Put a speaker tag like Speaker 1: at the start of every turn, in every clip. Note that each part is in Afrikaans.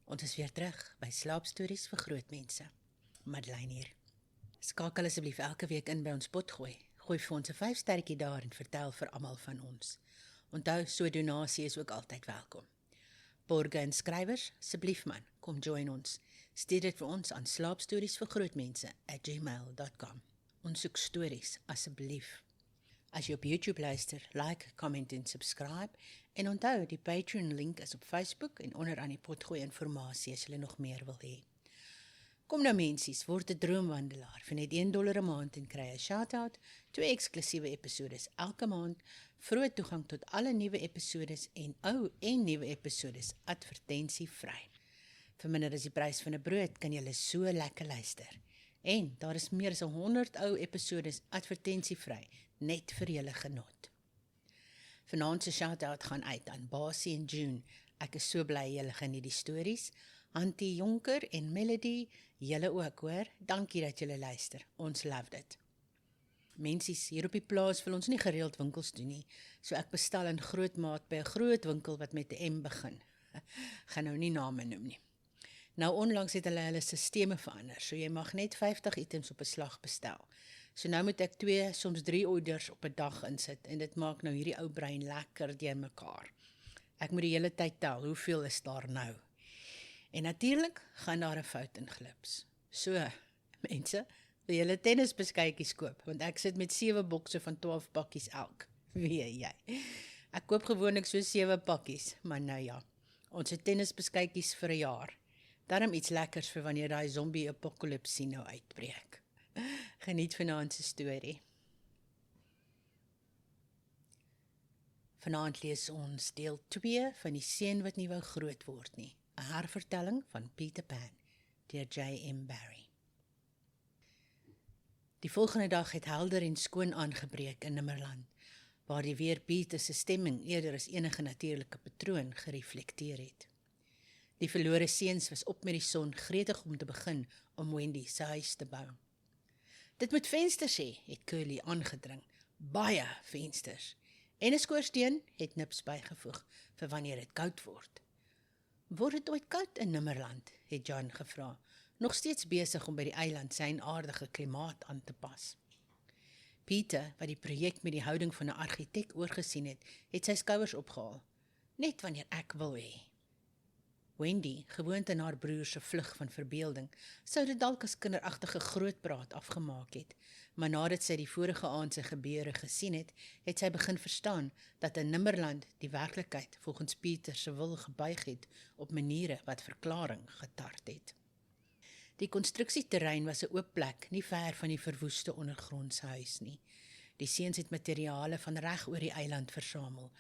Speaker 1: Ons is weer terug by slaapstories vir groot mense. Madeleine hier. Skakel asseblief elke week in by ons potgooi. Gooi vir ons 'n 5-sterretjie daar en vertel vir almal van ons. Onthou, so donasie is ook altyd welkom. Borge en skrywers, asseblief man, kom join ons. Stuur dit vir ons aan slaapstoriesvirgrootmense@gmail.com. Ons soek stories, asseblief. As jy op YouTube luister, like, comment en subscribe. En onthou, die Patreon link is op Facebook en onder aan die potgooi informasie as jy nog meer wil hê. Kom nou mensies, word 'n droomwandelaar vir net $1 'n maand en kry 'n shout-out, 2 eksklusiewe episodes elke maand, vroeë toegang tot alle nuwe episodes en ou en nuwe episodes advertensievry. Vir minder as die prys van 'n brood kan jy so lekker luister. En daar is meer as 100 ou episodes advertensievry, net vir julle genot. Vanaand se shout-out gaan uit aan Basie en June. Ek is so bly julle geniet die stories. Antie Jonker en Melody, julle ook hoor. Dankie dat julle luister. Ons love dit. Mensies, hier op die plaas wil ons nie gereeld winkels doen nie, so ek bestel in grootmaat by 'n groot winkel wat met 'n M begin. Gaan nou nie name noem nie. Nou onlangs het hulle sisteme verander, so jy mag net 50 items op 'n slag bestel. So nou moet ek 2, soms 3 orders op 'n dag insit en dit maak nou hierdie ou brein lekker deur mekaar. Ek moet die hele tyd tel, hoeveel is daar nou? En natuurlik gaan daar 'n fout in glips. So, mense, wil julle tennisbeskuitjies koop, want ek sit met 7 bokse van 12 pakkies elk. Weet jy? Ek koop gewoonlik so 7 pakkies, maar nou ja, ons het tennisbeskuitjies vir 'n jaar. Daarom iets lekkers vir wanneer daai zombie apokalipsie nou uitbreek. Geniet vanaand se storie. Vanaand lees ons deel 2 van Die seun wat nie wou groot word nie, 'n hervertelling van Peter Pan deur J.M. Barrie. Die volgende dag het helder en skoon aangebreek in Nimmerland, waar die weer Peter se stemming eerder as enige natuurlike patroon gereflekteer het. Die verlore seuns was op met die son, gretig om te begin om Wendy se huis te bou. Dit moet vensters hê, het Curly aangedring. Baie vensters. En 'n skoorsteen, het Nips bygevoeg, vir wanneer dit koud word. Word dit ooit koud in Nimmerland, het John gevra, nog steeds besig om by die eiland sy aardige klimaat aan te pas. Peter, wat die projek met die houding van 'n argitek oorgesien het, het sy skouers opgehaal. Net wanneer ek wil hê. Wendy, gewoond aan haar broer se vlug van verbeelding, sou dit dalk as kinderagtige grootpraat afgemaak het, maar nadat sy die vorige aand se gebeure gesien het, het sy begin verstaan dat in Nimmerland die werklikheid volgens Peter se wil gebuig het op maniere wat verklaring getart het. Die konstruksieterrein was 'n oop plek, nie ver van die verwoeste ondergrondse huis nie. Die seuns het materiale van reg oor die eiland versamel,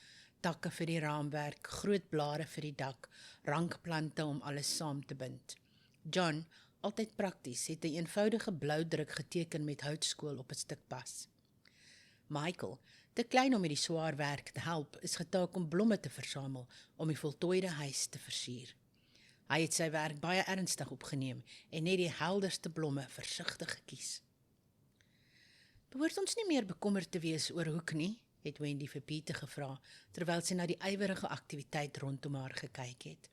Speaker 1: takke vir die raamwerk, groot blare vir die dak, rankplante om alles saam te bind. John, altyd prakties, het 'n eenvoudige blou druk geteken met houtskool op 'n stuk pas. Michael, te klein om met die swaar werk te help, is getaak om blomme te versamel om die voltooide huis te versier. Hy het sy werk baie ernstig opgeneem en net die helderste blomme versigtig gekies. Behoort ons nie meer bekommerd te wees oor Hoek nie, het Wendy vir Peter gevra, terwyl sy na die ywerige aktiwiteit rondom haar gekyk het.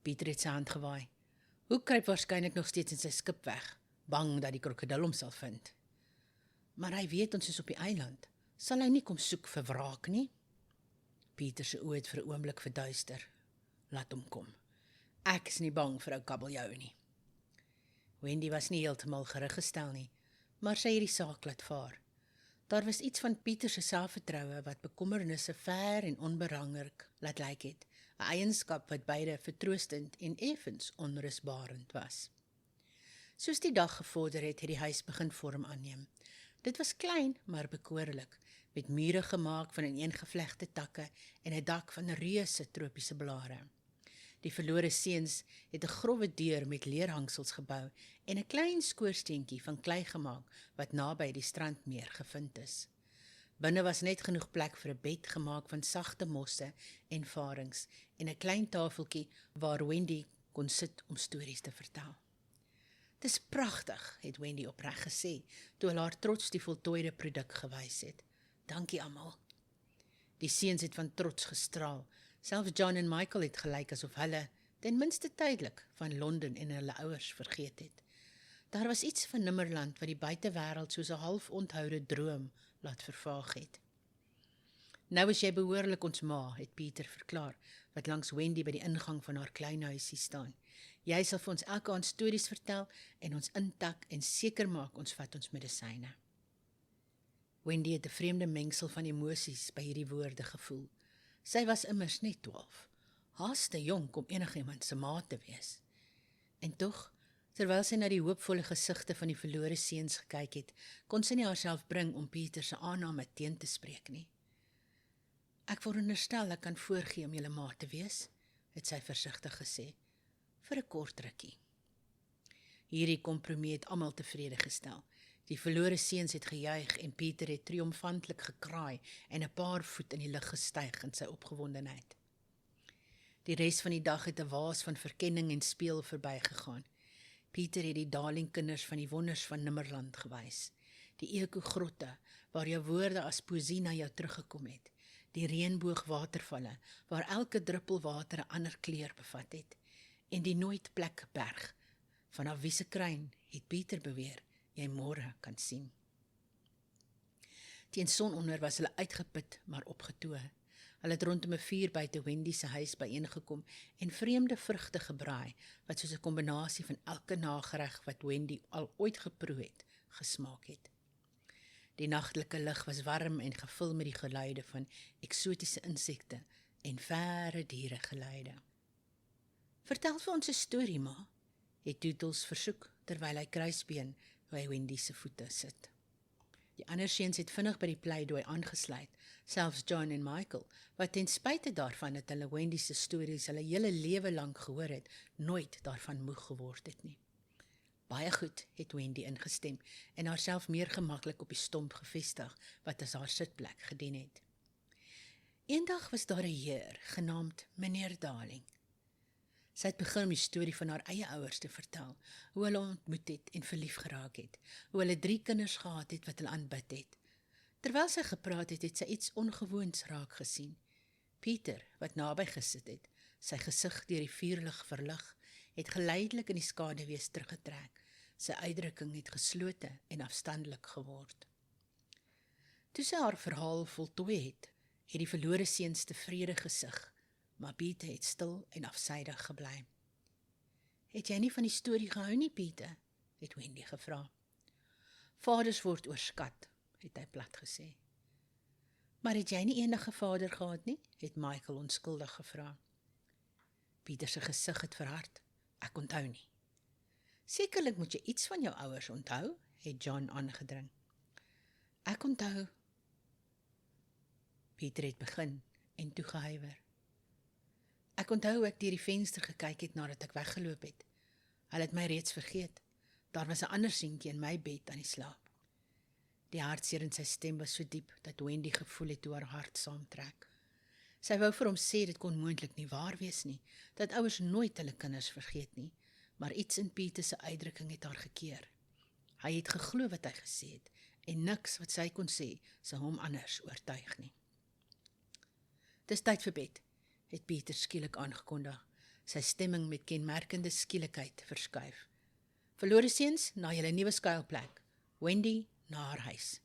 Speaker 1: Peter het sy hand gewaai. Hoek kruip waarskynlik nog steeds in sy skip weg, bang dat die krokodil hom sal vind. Maar hy weet ons is op die eiland. Sal hy nie kom soek vir wraak nie? Peter se oë het vir 'n oomblik verduister. Laat hom kom. Ek is nie bang vir ou kabeljou nie. Wendy was nie heeltemal geruggestel nie, maar sy het die saak laat vaar. Daar was iets van Peter se selfvertroue wat bekommernisse ver en onbelangrijk laat lyk het, 'n eienskap wat beide vertroostend en effens onrusbarend was. Soos die dag gevorder het die huis begin vorm aanneem. Dit was klein, maar bekoorlik, met mure gemaak van ineengevlegte takke en 'n dak van reuse tropiese blare. Die verlore seuns het 'n growwe deur met leerhangsels gebou en 'n klein skoorsteentjie van klei gemaak wat naby die strandmeer gevind is. Binne was net genoeg plek vir 'n bed gemaak van sagte mosse en varings en 'n klein tafeltjie waar Wendy kon sit om stories te vertel. Dis pragtig, het Wendy opreg gesê, toe hulle haar trots die voltooide produk gewys het. Dankie almal. Die seuns het van trots gestraal. Selfs John en Michael het gelyk asof hulle ten minste tydelik, van Londen en hulle ouers vergeet het. Daar was iets van Nimmerland wat die buitewêreld soos 'n half onthoude droom laat vervaag het. Nou is jy behoorlik ons ma, het Pieter verklaar, wat langs Wendy by die ingang van haar klein huisie staan. Jy sal vir ons elke aand stories vertel en ons intak en seker maak ons vat ons medisyne. Wendy het 'n vreemde mengsel van emosies by hierdie woorde gevoel. Sy was immers net 12, haas te jonk om enigiemand se ma te wees. En tog, terwyl sy na die hoopvolle gesigte van die verlore seuns gekyk het, kon sy nie haarself bring om Pieter se aanname teen te spreek nie. Ek veronderstel ek kan voorgee om julle ma te wees, het sy versigtig gesê, vir 'n kort rukkie. Hierdie kompromie het almal tevrede gestel. Die verlore seuns het gejuig en Pieter het triomfantlik gekraai en 'n paar voet in die lug gestyg in sy opgewondenheid. Die res van die dag het 'n waas van verkenning en speel verbygegaan. Pieter het die darlingkinders van die wonders van Nimmerland gewys. Die ekogrotte, waar jou woorde as poesie na jou teruggekom het. Die reënboogwatervalle, waar elke druppel water 'n ander kleur bevat het. En die Nooitplekberg, vanaf wie se kruin, het Pieter beweer, jy môre kan sien. Teen sononder was hulle uitgeput, maar opgetoe. Hulle het rondom 'n vuur buite Wendy se huis byeengekom en vreemde vrugte gebraai, wat soos 'n kombinasie van elke nagereg wat Wendy al ooit geproe het, gesmaak het. Die nagtelike lug was warm en gevul met die geluide van eksotiese insekte en verre dieregeluide. Vertel vir ons 'n storie, ma, het Doodles versoek, terwyl hy kruisbeen by Wendy se voete sit. Die ander seuns het vinnig by die pleidooi aangesluit, selfs John en Michael, wat ten spyte daarvan dat hulle Wendy se stories hulle hele lewe lank gehoor het, nooit daarvan moeg geword het nie. Baie goed, het Wendy ingestem en haarself meer gemaklik op die stomp gevestig, wat as haar sitplek gedien het. Eendag was daar 'n heer, genaamd meneer Darling. Sy het begin om die storie van haar eie ouers te vertel, hoe hulle ontmoet het en verlief geraak het, hoe hulle 3 kinders gehad het wat hulle aanbid het. Terwyl sy gepraat het, het sy iets ongewoons raak gesien. Pieter, wat naby gesit het, sy gesig deur die vuurlig verlig, het geleidelik in die skaduwees teruggetrek. Sy uitdrukking het geslote en afstandelik geword. Toe sy haar verhaal voltooi het die verlore seuns tevrede gesig, maar Pieter het stil en afsydig gebly. Het jy nie van die storie gehou nie, Pieter? Het Wendy gevra. Vaders word oorskat, het hy plat gesê. Maar het jy nie enige vader gehad nie? Het Michael onskuldig gevra. Pieter se gesig het verhard. Ek onthou nie. Sekerlik moet jy iets van jou ouers onthou, het John aangedring. Ek onthou. Pieter het begin en toe gehuiwer. Ek onthou hoe ek deur die venster gekyk het nadat ek weggeloop het. Hulle het my reeds vergeet. Daar was 'n ander seentjie in my bed aan die slaap. Die hartseer in sy stem was so diep dat Wendy gevoel het hoe haar hart saamtrek. Sy wou vir hom sê dit kon moontlik nie waar wees nie, dat ouers nooit hulle kinders vergeet nie, maar iets in Pieter se uitdrukking het haar gekeer. Hy het geglo wat hy gesê het en niks wat sy kon sê sou hom anders oortuig nie. Dis tyd vir bed, het Pieter skielik aangekondig, sy stemming met kenmerkende skielikheid verskuif. Verlore seuns, na julle nuwe skuilplek. Wendy na haar huis.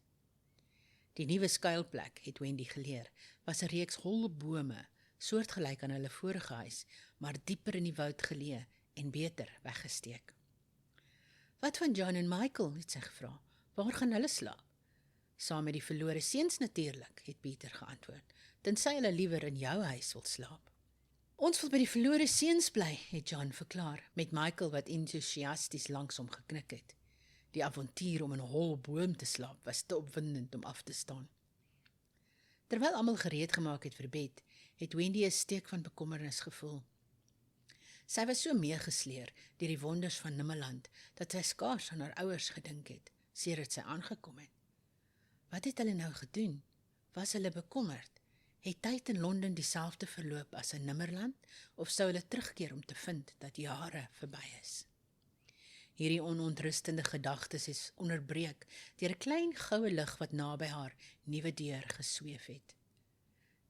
Speaker 1: Die nuwe skuilplek, het Wendy geleer, was 'n reeks holle bome, soortgelyk aan hulle vorige huis, maar dieper in die woud geleë en beter weggesteek. Wat van John en Michael, het sy gevra. Waar gaan hulle slaap? Saam met die verlore seuns natuurlik, het Pieter geantwoord, tensy hulle liewer in jou huis wil slaap. Ons wil by die verlore seuns bly, het John verklaar, met Michael wat entoesiasties langs hom geknik het. Die avontuur om in 'n hol boom te slaap was te opwindend om af te staan. Terwyl almal gereed gemaak het vir bed, het Wendy 'n steek van bekommernis gevoel. Sy was so meegesleer deur die wonders van Nimmerland, dat sy skaars aan haar ouers gedink het, sedert sy aangekom het. Wat het hulle nou gedoen? Was hulle bekommerd? Het tyd in Londen dieselfde verloop as in Nimmerland, of sou hulle terugkeer om te vind dat jare verby is? Hierdie onontrustende gedagtes is onderbreek deur 'n klein goue lig wat naby haar nuwe deur gesweef het.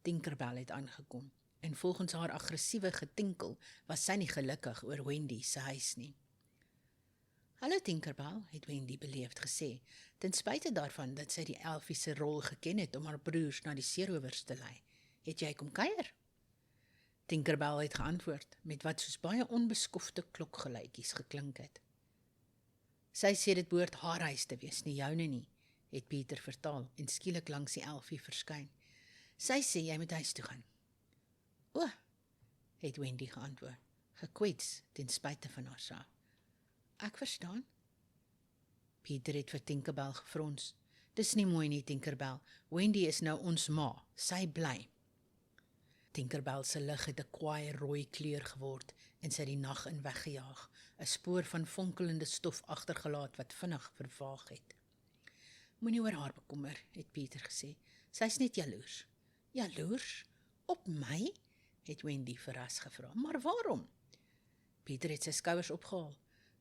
Speaker 1: Tinkerbell het aangekom. en volgens haar aggressiewe getinkel was sy nie gelukkig oor Wendy se huis nie. "Hallo Tinkerbell," het Wendy beleefd gesê, ten spyte daarvan dat sy die elfie se rol geken het om haar broers na die seerowers te lei. "Het jy kom kuier?" Tinkerbell het geantwoord, met wat soos baie onbeskofte klokgeluitjies geklink het. "Sy sê dit behoort haar huis te wees, nie joune nie," het Pieter vertaal en skielik langs die elfie verskyn. "Sy sê jy moet huis toe gaan." "O," het Wendy geantwoord, gekwets ten spyte van haarself. "Ek verstaan." Pieter het vir Tinkerbell gefrons. "Dis nie mooi nie, Tinkerbell. Wendy is nou ons ma. Sy bly." Tinkerbell se lig het 'n kwaai rooi kleur geword en sy het die nag in weggejaag, 'n spoor van fonkelende stof agtergelaat wat vinnig vervaag het. "Moenie oor haar bekommer," het Pieter gesê. "Sy's net jaloers." "Jaloers? Op my?" het Wendy verras gevra. "Maar waarom?" Pieter het sy skouers opgehaal,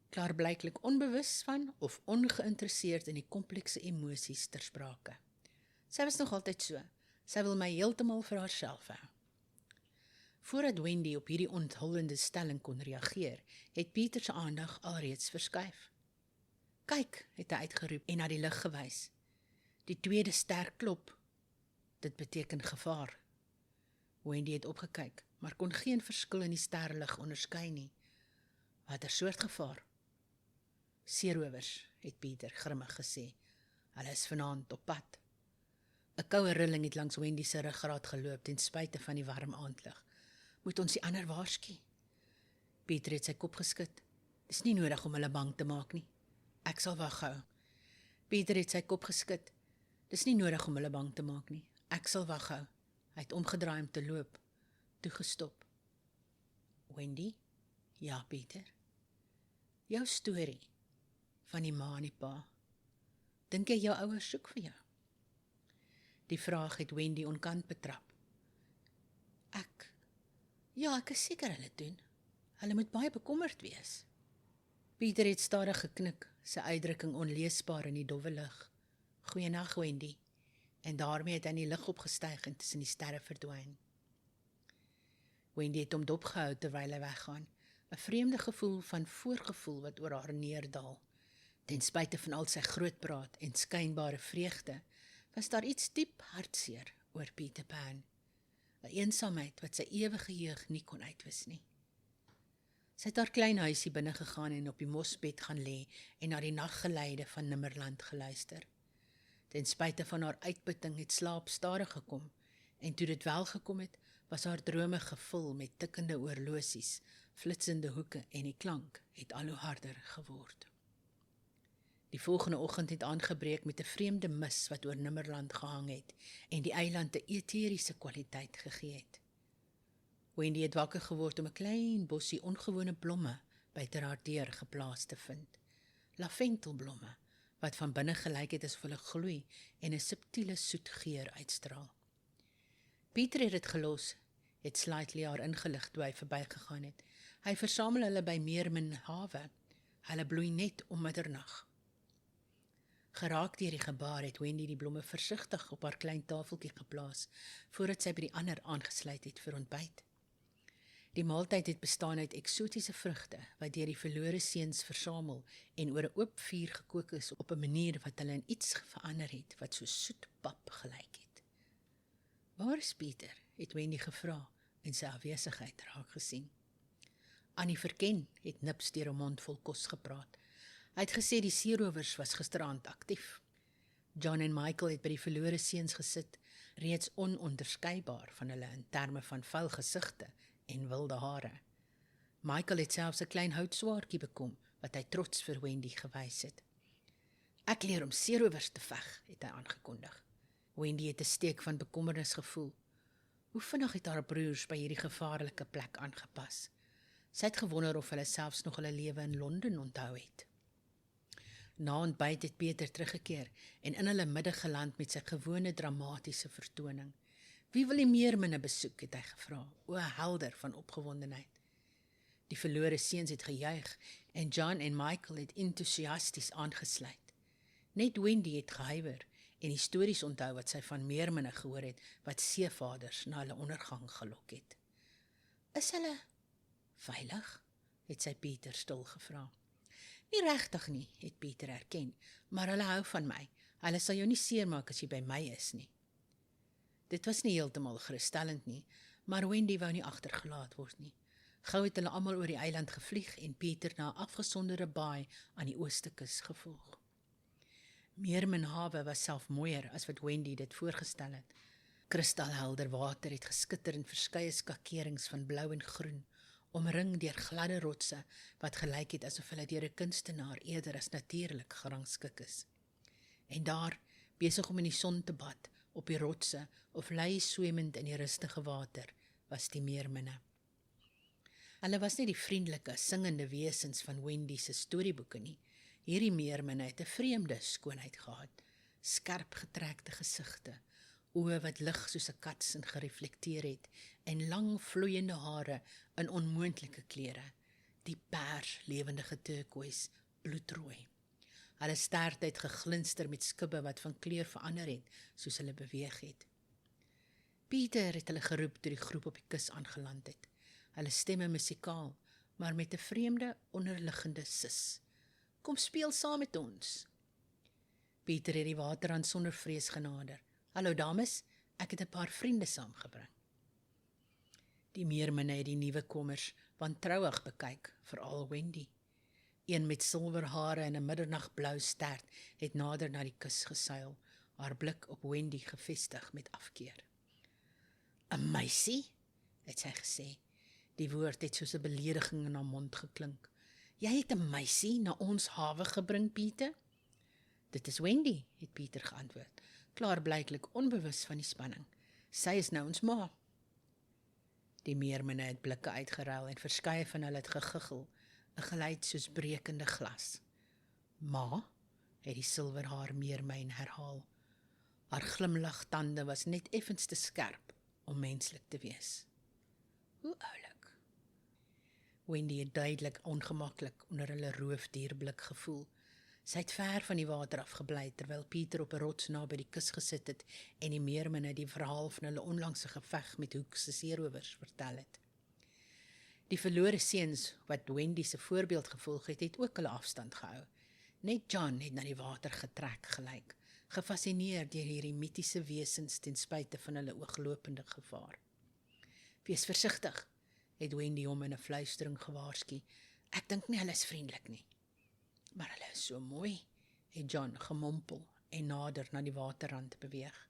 Speaker 1: klaarblyklik onbewus van of ongeïnteresseerd in die komplekse emosies ter sprake. "Sy was nog altyd so. Sy wil my heeltemal vir haarself hou." Voordat Wendy op hierdie onthullende stelling kon reageer, het Pieter se aandag alreeds verskuif. "Kyk," het hy uitgeroep en na die lig gewys. "Die tweede ster klop. Dit beteken gevaar." Wendy het opgekyk, maar kon geen verskil in die sterlig onderskei nie. "Watter soort gevaar?" "Seerowers," het Pieter grimmig gesê. "Hulle is vanaand op pad." 'n Koue rilling het langs Wendy se ruggraat geloop ten spyte van die warm aandlig. "Moet ons die ander waarsku?" Pieter het sy kop geskud. "Dis nie nodig om hulle bang te maak nie. Ek sal wag hou." Pieter het sy kop geskud. "Dis nie nodig om hulle bang te maak nie. Ek sal wag hou." Hy het omgedraai om te loop, toe gestop. "Wendy?" "Ja, Pieter." "Jou storie van die ma en die pa. Dink jy jou ouers soek vir jou?" Die vraag het Wendy onkant betrap. Ek is seker hulle doen. Hulle moet baie bekommerd wees." Pieter het stadig geknik, sy uitdrukking onleesbaar in die dowwe lig. "Goeienag, Wendy." En daarmee het hy in die lig opgestyg en tussen die sterre verdwyn. Wendy het hom dopgehou terwyl hy weggaan, 'n vreemde gevoel van voorgevoel wat oor haar neerdal. Ten spyte van al sy grootpraat en skynbare vreugde, was daar iets diep hartseer oor Peter Pan, 'n eensaamheid wat sy ewige jeug nie kon uitwis nie. Sy het haar klein huisie binne gegaan en op die mosbed gaan lê en na die naggeleide van Nimmerland geluister. Ten spyte van haar uitputting het slaap stadig gekom, en toe dit wel gekom het, was haar drome gevul met tikkende oorlosies, flitsende hoeke en die klank het al hoe harder geword. Die volgende oggend het aangebreek met 'n vreemde mis wat oor Nimmerland gehang het en die eiland 'n eteriese kwaliteit gegee het. Wendy het wakker geword om 'n klein bossie ongewone blomme buite haar deur geplaas te vind. Laventelblomme, wat van binne gelyk het asof hulle gloei en 'n subtiele soet geur uitstraal. Pieter het dit gelos, het Slightly haar ingelig toe hy verbygegaan het. Hy versamel hulle by Meermin Hawe. Hulle bloei net om middernag. Geraak deur die gebaar het Wendy die blomme versigtig op haar klein tafeltjie geplaas, voordat sy by die ander aangesluit het vir ontbyt. Die maaltyd het bestaan uit eksotiese vrugte, wat deur die verlore seuns versamel en oor 'n oop vuur gekook is op 'n manier wat hulle in iets verander het, wat so soet pap gelyk het. "Waar is Pieter?" het Wendy gevra, en sy afwesigheid raak gesien. Annie Verken het nips deur 'n mond vol kos gepraat. Hy het gesê die seerowers was gisteraand aktief. John en Michael het by die verlore seuns gesit, reeds ononderskeibaar van hulle in terme van vuil gesigte en wilde hare. Michael het selfs 'n klein houtswaardjie bekom, wat hy trots vir Wendy gewys het. "Ek leer om seerowers te veg," het hy aangekondig. Wendy het 'n steek van bekommernis gevoel. Hoe vinnig het haar broers by hierdie gevaarlike plek aangepas? Sy het gewonder of hulle selfs nog hulle lewe in Londen onthou het. Na ontbyt het Peter teruggekeer en in hulle midde geland met sy gewone dramatiese vertoning. "Wie wil die Meerminne besoek?" het hy gevra, o helder van opgewondenheid. Die verlore seuns het gejuig en John en Michael het entoesiasties aangesluit. Net Wendy het gehuiwer en die stories onthou wat sy van Meerminne gehoor het, wat seevaders na hulle ondergang gelok het. Is hulle veilig? Het sy Pieter stil gevra. Nie regtig nie, het Pieter erken, maar hulle hou van my. Hulle sal jou nie seermaak as jy by my is nie. Dit was nie heeltemal gerusstellend nie, maar Wendy wou nie agtergelaat word nie. Gou het hulle almal oor die eiland gevlieg en Pieter na 'n afgesonderde baai aan die oostekus gevolg. Meerminhawe was self mooier as wat Wendy dit voorgestel het. Kristalhelder water het geskitter in verskeie skakerings van blou en groen, omring deur gladde rotse wat gelyk het asof hulle deur 'n kunstenaar eerder as natuurlik gerangskik is. En daar, besig om in die son te bad, op die rotse of lei swemend in die rustige water, was die meerminne. Hulle was nie die vriendelike, singende wesens van Wendy se storieboeke nie. Hierdie meerminne het 'n vreemde skoonheid gehad, skerp getrekte gesigte, oë wat lig soos 'n kat se gereflekteer het, en lang vloeiende hare in onmoontlike kleure, die pers, lewendige turkoois, bloedrooi. Hulle stert het geglinster met skubbe wat van kleur verander het, soos hulle beweeg het. Pieter het hulle geroep toe die groep op die kus aangeland het. Hulle stemme musikaal, maar met 'n vreemde, onderliggende sis. Kom speel saam met ons. Pieter het die waterrand sonder vrees genader. Hallo dames, ek het 'n paar vriende saamgebring. Die meerminne het die nuwe kommers wantrouig bekyk, veral Wendy. Een met silwerhare en 'n middernagblou stert het nader na die kus gesuil, haar blik op Wendy gefestig met afkeer. 'n Meisie, het sy gesê. Die woord het soos 'n belediging in haar mond geklink. Jy het 'n meisie na ons hawe gebring, Pieter? Dit is Wendy, het Pieter geantwoord, klaarblyklik onbewus van die spanning. Sy is nou ons ma. Die meerminne het blikke uitgeruil en verskeie van hulle het gegiggel, 'n geluid soos brekende glas. Ma, het die silwerhaar meermyn herhaal. Haar glimlagtande was net effens te skerp om menslik te wees. Hoe oulik. Wendy het duidelik ongemaklik onder hulle roofdierblik gevoel. Sy het ver van die water afgebly, terwyl Pieter op 'n rots naby die kus gesit het en die meerminne die verhaal van hulle onlangse geveg met Hoekse seerowers vertel het. Die verlore seuns wat Wendy se voorbeeld gevolg het, het ook hulle afstand gehou. Net John het na die water getrek gelyk, gefassineerd deur hierdie mitiese wesens ten spyte van hulle ooglopende gevaar. Wees versigtig, het Wendy hom in 'n fluistering gewaarsku. Ek dink nie hulle is vriendelik nie. Maar hulle is so mooi, het John gemompel en nader na die waterrand beweeg.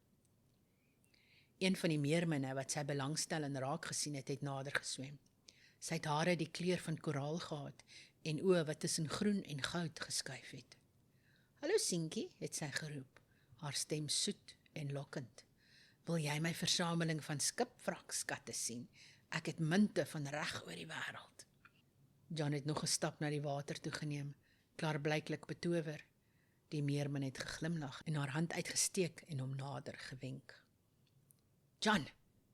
Speaker 1: Een van die meerminne wat sy belangstellend raak gesien het, het nader geswem. Sy het hare die kleur van koraal gehad en oë wat tussen groen en goud geskuif het. Hallo Sinkie, het sy geroep, haar stem soet en lokkend. Wil jy my versameling van skipwrakskatte sien? Ek het munte van reg oor die wêreld. John het nog 'n stap na die water toe geneem, klaarblyklik betower. Die meermin het geglimlag en haar hand uitgesteek en hom nader gewenk. John,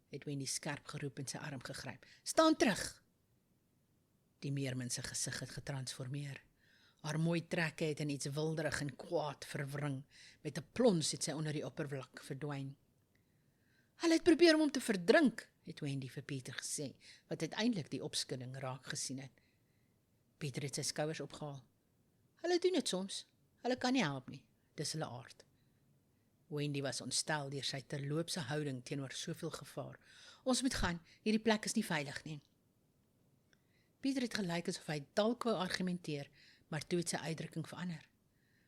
Speaker 1: het Wendy skerp geroep en sy arm gegryp. Staan terug! Die meermin se gesig het getransformeer. Haar mooi trekke het in iets wilderig en kwaad verwring. Met 'n plons het sy onder die oppervlak verdwyn. Hulle het probeer om hom te verdrink, het Wendy vir Pieter gesê, wat uiteindelik die opskudding raak gesien het. Pieter het sy skouers opgehaal. Hulle doen dit soms. Hulle kan nie help nie. Dis hulle aard. Wendy was ontstel deur sy terloopse houding teenoor soveel gevaar. Ons moet gaan, hierdie plek is nie veilig nie. Pieter het gelyk asof hy dalk wou argumenteer, maar toe het sy uitdrukking verander.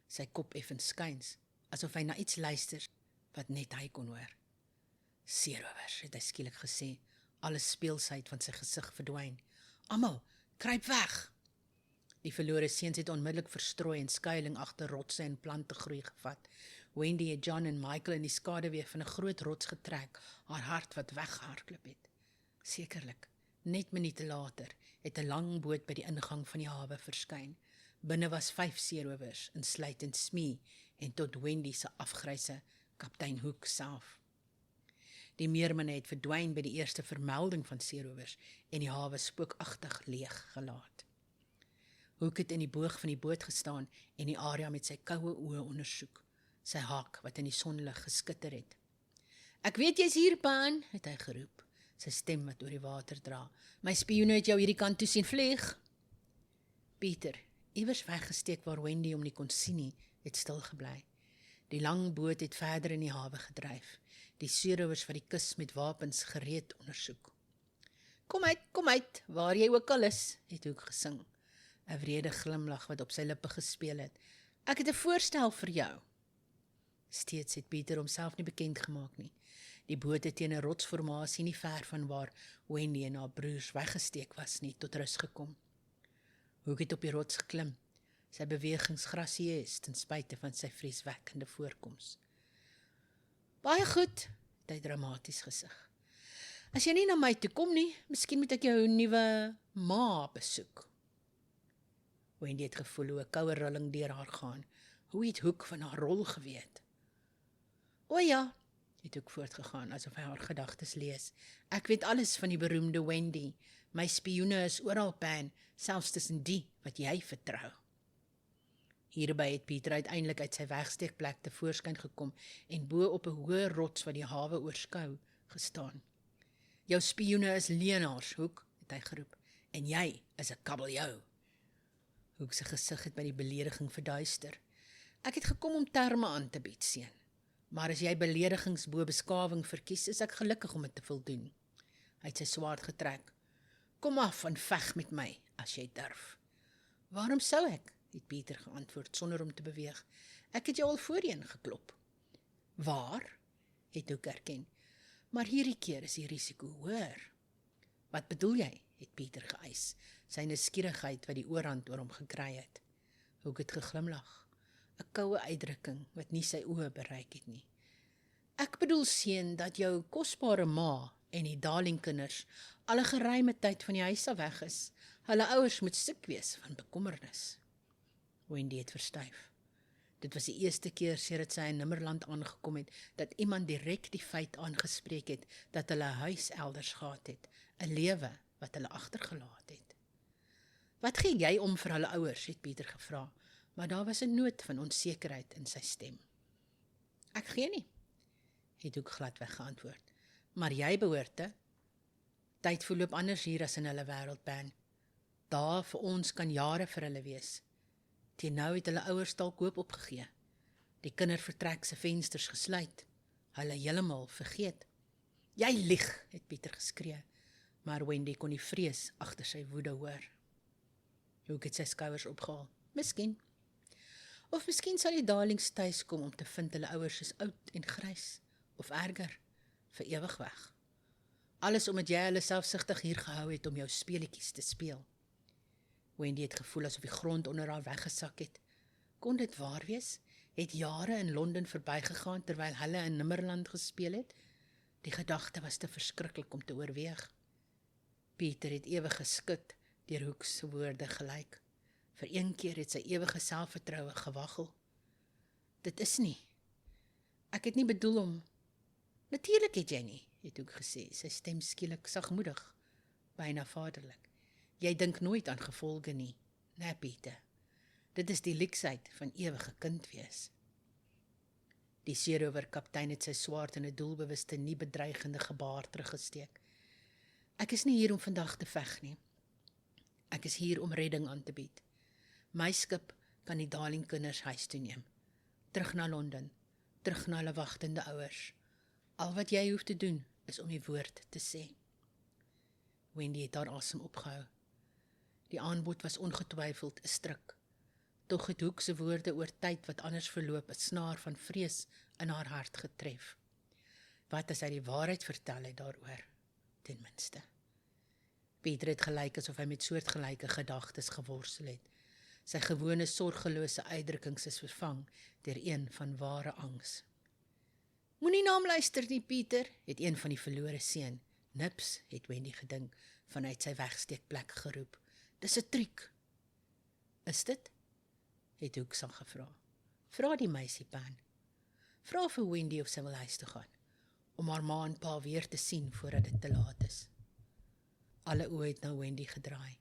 Speaker 1: Sy kop effens skuins, asof hy na iets luister wat net hy kon hoor. Seerowers, het hy skielik gesê, alle speelsheid van sy gesig verdwyn. Almal, kruip weg! Die verlore seuns het onmiddellik verstrooi en skuiling agter rotse en plante groei gevat. Wendy het John en Michael in die skaduwee van 'n groot rots getrek, haar hart wat weggehardloop het. Sekerlik, net minute later, het 'n lang boot by die ingang van die hawe verskyn. Binne was 5 seerowers, insluitend Smee en tot Wendy se afgryse kaptein Hoek self. Die meerminne het verdwyn by die eerste vermelding van seerowers en die hawe spookagtig leeg gelaat. Hoek het in die boog van die boot gestaan en die area met sy koue oë ondersoek, sy haak wat in die sonlig geskitter het. Ek weet jy's hier, Paan, het hy geroep. sy stem wat oor die water dra. My spioene het jou hierdie kant toe sien vlieg. Pieter, iewers weggesteek waar Wendy hom nie kon sien nie, het stil gebly. Die lang boot het verder in die hawe gedryf. Die seerowers wat die kus met wapens gereed ondersoek. Kom uit, waar jy ook al is, het Hoek gesing. 'n wrede glimlag wat op sy lippe gespeel het. Ek het 'n voorstel vir jou. Steeds het Pieter homself nie bekend gemaak nie. Die boot het teen 'n rotsformasie nie ver van waar Wendy en haar broers weggesteek was nie, tot rus gekom. Hoek het op die rots geklim, sy bewegings grasieus ten spyte van sy vreeswekkende voorkoms. Baie goed, het hy dramaties gesig. As jy nie na my toe kom nie, miskien moet ek jou nuwe ma besoek. Wendy het gevoel hoe 'n koue rilling deur haar gaan. Hoe het Hoek van haar rol geweet? O ja, het Hoek voortgegaan, asof hy haar gedagtes lees. Ek weet alles van die beroemde Wendy. My spioene is oral pan, selfs tussen die wat jy vertrou. Hierby het Pieter uiteindelik uit sy wegsteekplek tevoorskyn gekom en bo op 'n hoë rots wat die hawe oorskou gestaan. Jou spioene is leenaars, Hoek, het hy geroep, en jy is 'n kabeljou. Hoek se gesig het by die belediging verduister. Ek het gekom om terme aan te bied, seun. Maar as jy beledigings bo beskawing verkies, is ek gelukkig om dit te voldoen. Hy het sy swaard getrek. Kom af en veg met my, as jy durf. Waarom sou ek? Het Pieter geantwoord, sonder om te beweeg. Ek het jou al voorheen geklop. Waar? Het Hoek erken. Maar hierdie keer is die risiko hoër. Wat bedoel jy? Het Pieter geëis, sy nuuskierigheid wat die oorhand oor hom gekry het. Hoek het geglimlag, 'n koue uitdrukking wat nie sy oë bereik het nie. Ek bedoel seun dat jou kosbare ma en die Darling-kinders al 'n geruime tyd van die huis af weg is. Hulle ouers moet siek wees van bekommernis. Wendy het verstyf. Dit was die eerste keer sedert sy in Nimmerland aangekom het, dat iemand direk die feit aangespreek het, dat hulle 'n huis elders gehad het, 'n lewe wat hulle agtergelaat het. Wat gee jy om vir hulle ouers, het Pieter gevra, maar daar was 'n noot van onsekerheid in sy stem. Ek gee nie, het Hoek gladweg geantwoord. Maar jy behoort, tyd verloop anders hier as in hulle wêreld, Ben. Daar vir ons kan jare vir hulle wees. Teen nou het hulle ouers dalk hoop opgegee. Die kindervertrek se vensters gesluit. Hulle heeltemal vergeet. Jy lieg, het Pieter geskree, maar Wendy kon die vrees agter sy woede hoor. Hoek het sy skouers opgehaal. Miskien. Of miskien sal die Darlings tuis kom om te vind hulle ouers is oud en grys, of erger, vir ewig weg. Alles omdat jy hulle selfsugtig hier gehou het om jou speletjies te speel. Wendy het gevoel asof die grond onder haar weggesak het. Kon dit waar wees? Het jare in Londen verbygegaan terwyl hulle in Nimmerland gespeel het? Die gedagte was te verskriklik om te oorweeg. Pieter het ewig geskud deur Hoek se woorde gelyk. Vir een keer het sy ewige selfvertroue gewaggel. Dit is nie. Ek het nie bedoel om. Natuurlik het jy nie, het Hoek gesê, sy stem skielik sagmoedig, byna vaderlik. Jy dink nooit aan gevolge nie, nee Pieter. Dit is die leksheid van ewige kind wees. Die seerower-kaptein het sy swaard in 'n doelbewuste, nie bedreigende gebaar teruggesteek. Ek is nie hier om vandag te veg nie. Ek is hier om redding aan te bied. My skip kan die Darling-kinders huis toe neem. Terug na Londen, terug na hulle wagtende ouers. Al wat jy hoef te doen, is om die woord te sê. Wendy het haar asem opgehou. Die aanbod was ongetwyfeld 'n stryk. Tog het Hoek se woorde oor tyd wat anders verloop 'n snaar van vrees in haar hart getref. Wat as hy die waarheid vertel het daaroor? Ten minste. Pieter het gelyk asof hy met soortgelyke gedagtes geworstel het. Sy gewone sorgelose uitdrukkings is vervang deur een van ware angs. Moenie na hom luister nie, Pieter, het een van die verlore seun, Nips, het Wendy gedink, vanuit sy wegsteekplek geroep. Dis 'n triek. Is dit? Het Hoek sang gevra. Vra die meisie Pan. Vra vir Wendy of sy wil huis toe gaan, om haar ma en pa weer te sien voordat dit te laat is. Alle oë het na Wendy gedraai.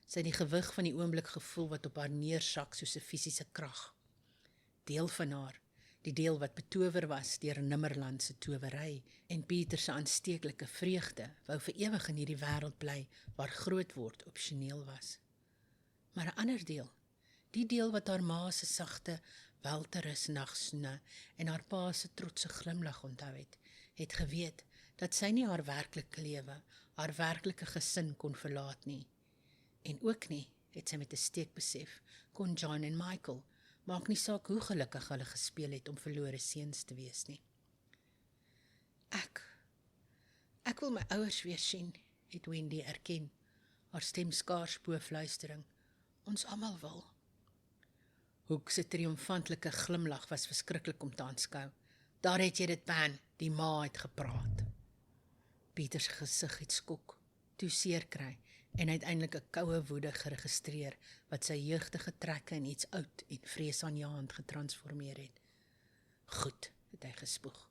Speaker 1: Sy het die gewig van die oomblik gevoel wat op haar neersak soos 'n fisiese krag. Deel van haar, die deel wat betower was deur Nimmerland se towery en Pieter se aansteeklike vreugde wou vir ewig in hierdie wêreld bly waar groot word opsioneel was. Maar 'n ander deel, die deel wat haar ma se sagte welterus nagsoene en haar pa se trotse glimlag onthou het geweet dat sy nie haar werklike lewe, haar werklike gesin kon verlaat nie. En ook nie, het sy met 'n steek besef, kon John en Michael, maak nie saak hoe gelukkig hulle gespeel het om verlore seuns te wees nie. Ek wil my ouers weer sien, het Wendy erken, haar stem skaars bo fluistering. Ons almal wil. Hoek se triomfantelike glimlag was verskriklik om te aanskou. Daar het jy dit, Pan, die ma het gepraat. Pieter se gesig het skok, toe seer kry en uiteindelik 'n koue woede geregistreer wat sy jeugdige trekke in iets oud en vreesaanjaend getransformeer het. Goed, het hy gespoeg.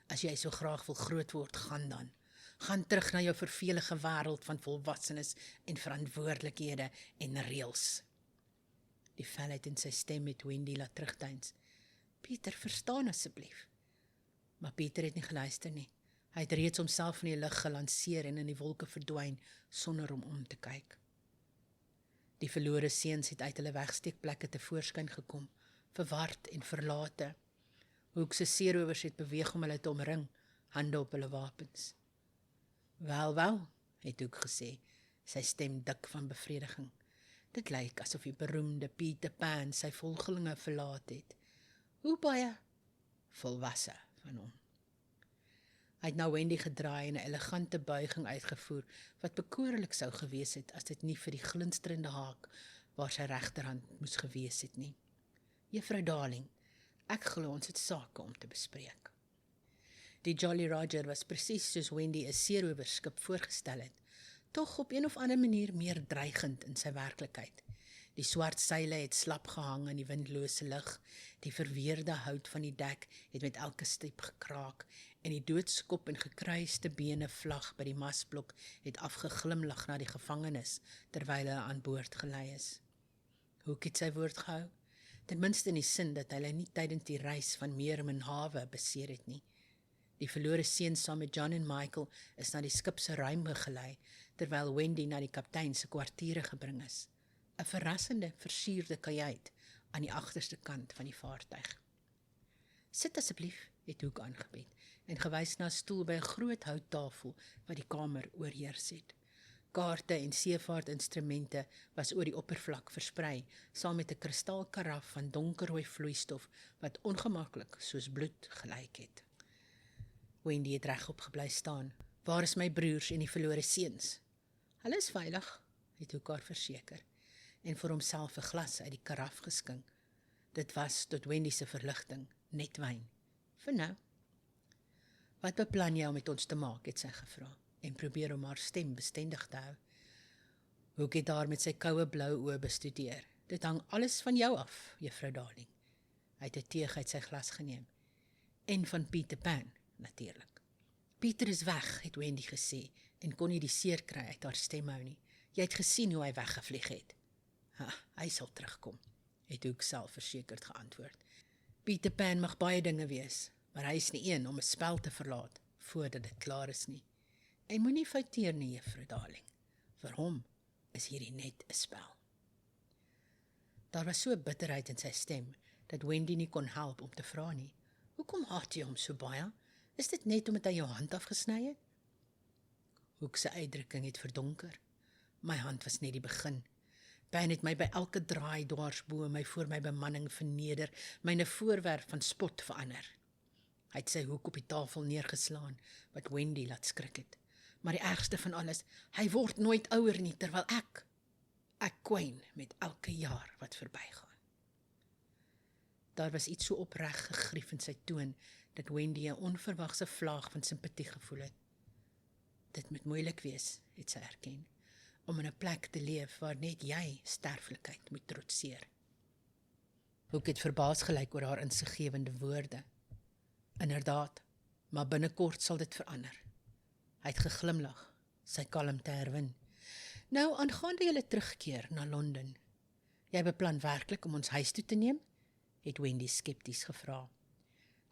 Speaker 1: As jy so graag wil groot word, gaan dan. Gaan terug na jou vervelige wêreld van volwassenes en verantwoordelikhede en reëls. Die felheid in sy stem het Wendy laat terugdeins. Pieter, verstaan asseblief. Maar Pieter het nie geluister nie. Hy het reeds homself in die lug gelanseer en in die wolke verdwyn, sonder om te kyk. Die verlore seuns het uit hulle wegsteekplekke tevoorskyn gekom, verward en verlate. Hoek se seerowers het beweeg om hulle te omring, hande op hulle wapens. Wel, het Hoek gesê, sy stem dik van bevrediging. Dit lyk asof die beroemde Peter Pan sy volgelinge verlaat het. Hoe baie volwasse van hom. Hy het na Wendy gedraai en 'n elegante buiging uitgevoer, wat bekoorlik sou gewees het as dit nie vir die glinsterende haak waar sy regterhand moes gewees het nie. Juffrou Darling, ek glo ons het sake om te bespreek. Die Jolly Roger was presies soos Wendy 'n seerowerskip voorgestel het, tog op een of ander manier meer dreigend in sy werklikheid. Die swart seile het slap gehang in die windlose lug, die verweerde hout van die dek het met elke stiep gekraak, en die doodskop en gekruiste bene vlag by die masblok het afgeglimlag na die gevangenes, terwyl hy aan boord gelei is. Hoek het sy woord gehou, ten minste in die sin dat hulle nie tydens die reis van Meermin-hawe beseer het nie. Die verlore seuns saam met John en Michael is na die skip se ruim gelei, terwyl Wendy na die kaptein se kwartiere gebring is. 'n verrassende, versierde kajuit aan die agterste kant van die vaartuig. Sit asseblief, het Hoek aangebied, en gewys na 'n stoel by 'n groot houttafel wat die kamer oorheers het. Kaarte en seevaartinstrumente was oor die oppervlak versprei, saam met 'n kristalkaraf van donkerrooi vloeistof wat ongemaklik soos bloed gelyk het. Wendy het regop gebly staan. Waar is my broers en die verlore seuns? Hulle is veilig, het Hoek haar verseker, en vir homself 'n glas uit die karaf geskink. Dit was, tot Wendy se verligting, net wyn. Vir nou. Wat beplan jy om met ons te maak, het sy gevra, en probeer om haar stem bestendig te hou. Hoek het haar met sy koue blou oë bestudeer. Dit hang alles van jou af, juffrou Darling. Hy het 'n teeg uit sy glas geneem. En van Peter Pan, natuurlik. Pieter is weg, het Wendy gesê, en kon nie die seer kry uit haar stem hou nie. Jy het gesien hoe hy weggevlieg het. Hy sal terugkom, het Hoek selfversekerd geantwoord. Peter Pan mag baie dinge wees, maar hy is nie een om 'n spel te verlaat, voordat dit klaar is nie. En moenie fouteer nie, juffrou Darling. Vir hom is hierdie net 'n spel. Daar was so bitterheid in sy stem, dat Wendy nie kon help om te vra nie. Hoekom haat jy hom so baie? Is dit net omdat hy jou hand afgesny het? Hoek se uitdrukking het verdonker. My hand was net die begin. Pan het my by elke draai dwarsbo my voor my bemanning verneder, myne voorwerp van spot verander. Hy het sy hoek op die tafel neergeslaan, wat Wendy laat skrik het. Maar die ergste van alles, hy word nooit ouer nie, terwyl ek kwyn met elke jaar wat verbygaan. Daar was iets so opreg gegrief in sy toon, dat Wendy 'n onverwagse vlaag van simpatie gevoel het. Dit moet moeilik wees, het sy erken, om in 'n plek te leef waar net jy sterflikheid moet trotseer. Hoek het verbaas gelyk oor haar insiggewende woorde. Inderdaad, maar binnekort sal dit verander. Hy het geglimlag, sy kalmte herwin. Nou, aangaande julle terugkeer na Londen, jy beplan werklik om ons huis toe te neem? Het Wendy skepties gevra.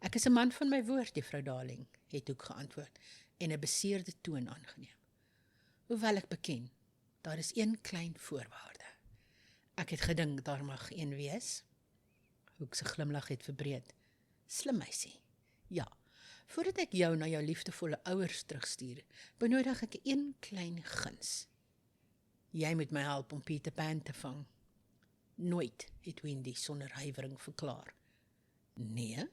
Speaker 1: Ek is 'n man van my woord, juffrou Darling, het Hoek geantwoord en 'n beseerde toon aangeneem. Hoewel ek beken, daar is een klein voorwaarde. Ek het gedink daar mag een wees. Hoek se glimlag het verbreed. Slim meisie. Ja, voordat ek jou na jou liefdevolle ouers terugstuur, benodig ek een klein guns. Jy moet my help om Peter Pan te vang. Nooit, het Wendy sonder huiwering verklaar. Nee,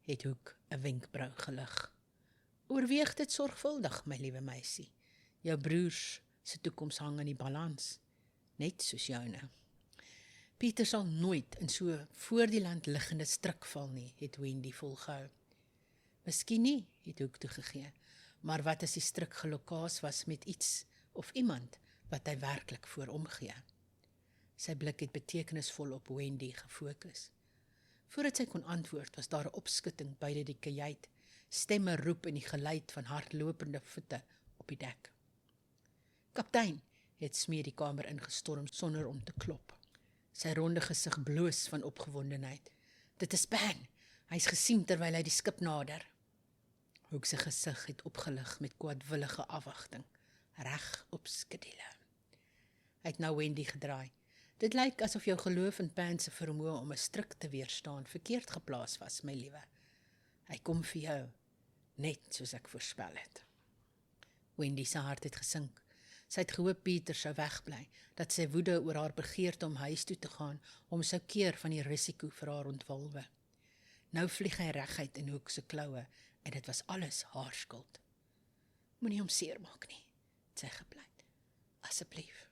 Speaker 1: het Hoek 'n wenkbrau gelig. Oorweeg dit sorgvuldig, my liewe meisie. Jou broers se toekoms hang aan die balans, net soos joune. Pieter sal nooit in so voor die land liggende struik val nie, het Wendy volgehou. Miskien nie, het Hoek toegegee, maar wat as die struik gelokaas was met iets of iemand wat hy werklik voor omgee? Sy blik het betekenisvol op Wendy gefokus. Voordat sy kon antwoord, was daar 'n opskutting buite die kajuit, stemme roep en die geluid van hardlopende voete op die dek. Kaptein, het Smee die kamer ingestorm sonder om te klop. Sy ronde gesig bloos van opgewondenheid. Dit is Pan, hy is gesien terwyl hy die skip nader. Hoek se gesig het opgelig met kwaadwillige afwagting, reg op skedule. Hy het na Wendy gedraai. Dit lyk asof jou geloof in Pan se vermoë om 'n struik te weerstaan verkeerd geplaas was, my liewe. Hy kom vir jou, net soos ek voorspel het. Wendy se hart het gesink. Sy het gehoop Pieter sou wegbly, dat sy woede oor haar begeerte om huis toe te gaan, hom sou keer van die risiko vir haar ontwalwe. Nou vlieg hy reguit in Hoek se kloue, en dit was alles haar skuld. Moenie hom seermaak nie, het sy gepleit. Asseblief.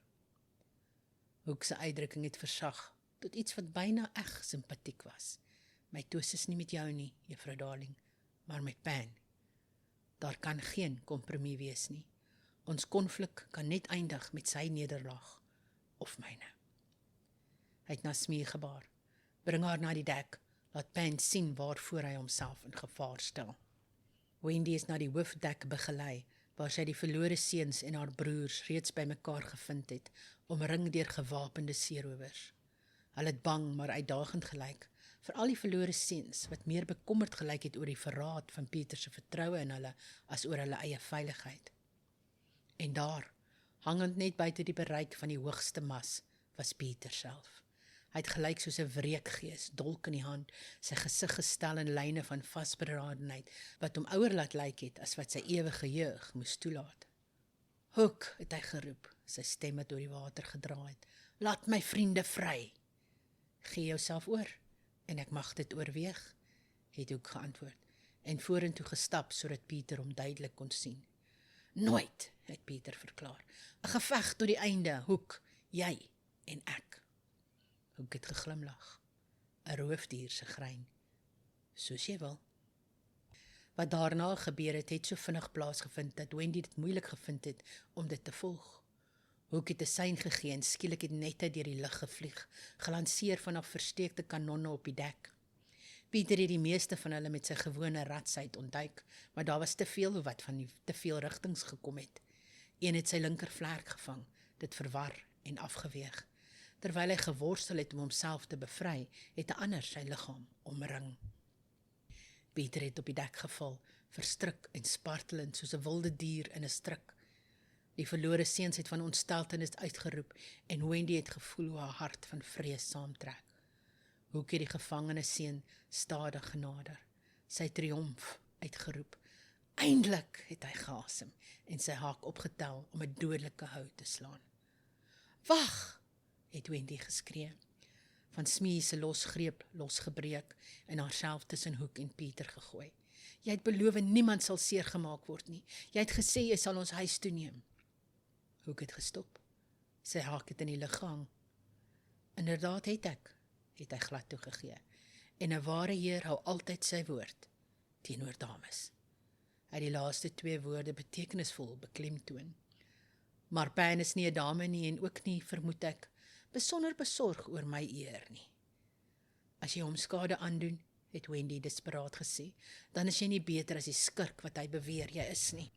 Speaker 1: Hoek se uitdrukking het versag, tot iets wat byna eg simpatiek was. My twis is nie met jou nie, juffrou Darling, maar met Pan. Daar kan geen kompromie wees nie. Ons konflik kan net eindig met sy nederlaag, of myne. Hy het na Smee gebaar. Bring haar na die dek, laat Pan sien waarvoor hy homself in gevaar stel. Wendy is na die hoofdek begelei, waar sy die verlore seuns en haar broers reeds bymekaar gevind het, omring deur gewapende seerowers. Hulle het bang maar uitdagend gelyk, veral die verlore seuns, wat meer bekommerd gelyk het oor die verraad van Pieter se vertroue in hulle, as oor hulle eie veiligheid. En daar, hangend net buite die bereik van die hoogste mas, was Pieter self. Hy het gelyk soos 'n wreekgees, dolk in die hand, sy gesig gestel in lyne van vasberadenheid, wat hom ouer laat lyk het, as wat sy ewige jeug moes toelaat. Hoek, het hy geroep, sy stem het door die water gedraai het. Laat my vriende vry. Gee jouself oor, en ek mag dit oorweeg, het Hoek geantwoord, en vorentoe gestap, sodat Pieter hom duidelik kon sien. Nooit, het Pieter verklaar. 'n Geveg tot die einde, Hoek, jy en ek. Hoek het geglimlag. 'n roofdier se grein. Soos jy wil. Wat daarna gebeur het so vinnig plaasgevind, dat Wendy dit moeilik gevind het om dit te volg. Hoek het 'n sein gegee en skielik het nette deur die lug gevlieg, gelanseer vanaf versteekte kanonne op die dek. Pieter het die meeste van hulle met sy gewone ratsheid ontduik, maar daar was te veel wat van die te veel rigtings gekom het. Een het sy linkervlerk gevang, dit verwar en afgeweeg. Terwyl hy geworstel het om homself te bevry, het 'n ander sy liggaam omring. Pieter het op die dek geval, verstrik en spartelend soos 'n wilde dier in 'n struik. Die verlore seuns het van ontsteltenis uitgeroep en Wendy het gevoel hoe haar hart van vrees saamtrek. Hoek het die gevangene seun stadig genader, sy triomf uitgeroep. Eindelik, het hy geasem en sy haak opgetel om 'n dodelike hou te slaan. Wag, het Wendy geskree. Van Smee se losgreep losgebreek en haarself tussen Hoek en Pieter gegooi. Jy het beloof niemand sal seer gemaak word nie. Jy het gesê jy sal ons huis toe neem. Hoek het gestop. Sy haak het in die lug gehang. Inderdaad het ek, het hy glad toegegee. En 'n ware heer hou altyd sy woord, teenoor dames. Hy het die laaste 2 woorde betekenisvol beklemtoon. Maar Pan is nie 'n dame nie en ook nie, vermoed ek, besonder besorg oor my eer nie. As jy hom skade aandoen, het Wendy desperaat gesê, dan is jy nie beter as die skurk wat hy beweer jy is nie.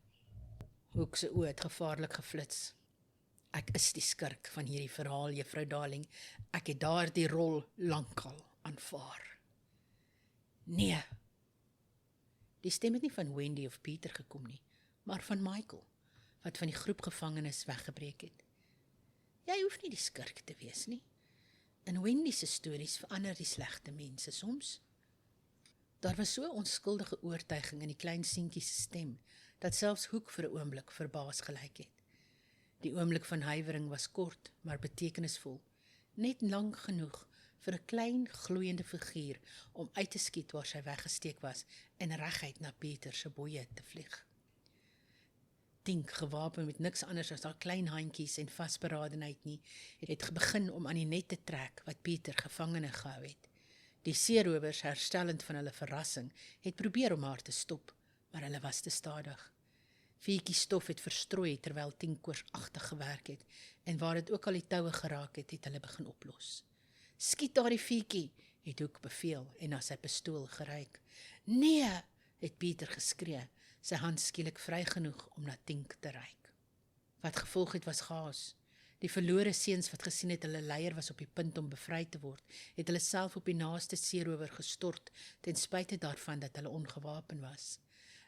Speaker 1: Hoek se oë het gevaarlik geflits. Ek is die skurk van hierdie verhaal, juffrou Darling. Ek het daardie rol lankal aanvaar. Nee, Die stem het nie van Wendy of Pieter gekom nie, maar van Michael, wat van die groep gevangenes weggebreek het. Jy hoef nie die skurk te wees nie. In Wendy se stories verander die slegte mense soms. Daar was so onskuldige oortuiging in die klein seentjie se stem, dat selfs Hoek vir 'n oomblik verbaas gelyk het. Die oomblik van huiwering was kort, maar betekenisvol, net lank genoeg vir 'n klein gloeiende figuur om uit te skiet waar sy weggesteek was en reguit na Pieter se boeie te vlieg. Tink, gewapen met niks anders as haar klein handjies en vasberadenheid nie, het begin om aan die net te trek wat Pieter gevangene gehou het. Die seerowers, herstellend van hulle verrassing, het probeer om haar te stop, maar hulle was te stadig. Vietjie stof het verstrooi terwyl Tink koorsagtig gewerk het, en waar dit ook al die toue geraak het, het hulle begin oplos. Skiet daardie Vietjie, het Hoek beveel en na sy pistool geryk. Nee, het Pieter geskree, sy hand skielik vry genoeg om na Tink te reik. Wat gevolg het was chaos. Die verlore seuns wat gesien het hulle leier was op die punt om bevry te word, het hulle self op die naaste seerower gestort, ten spyte daarvan dat hulle ongewapen was.